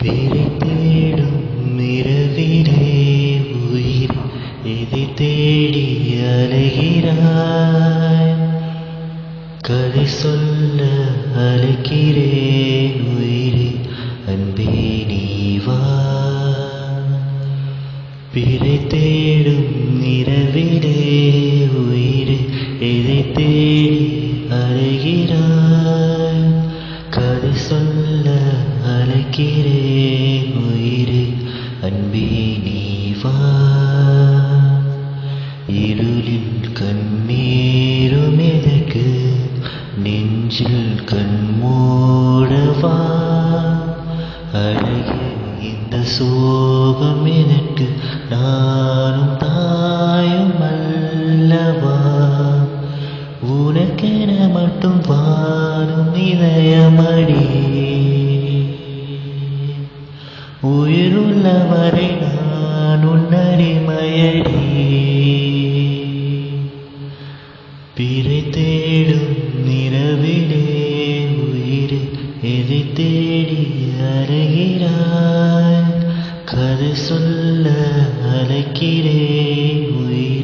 பிறை தேடும் இரவிலே உயிர் எதை தேடி அலைகிறாய்? கதை சொல்ல அழைக்கிறேன் உயிரே, அன்பே நீ வா. பிறை தேடும் இரவிலே உயிரே எதை தேடி அலைகிறாய்? கதை சொல்ல அழைக்கிறேன் உயிரே, அன்பே நீ வா. இருளில் கண்ணீரும் எதற்கு, நெஞ்சில் கண்மூடவா? அழகிய இந்த சோகம் எதற்கு, நானும் தாயும் அல்லவா? உனக்கென மட்டும் வாழும் இதயமடி, உயிருள்ளவரை நான் உன்னடிமையடி. பிறை தேடும் நிலவிலே உயிர் எதை தேடி அலைகிறாய்? கதை சொல்ல அழைக்கிறேன் உயிர்,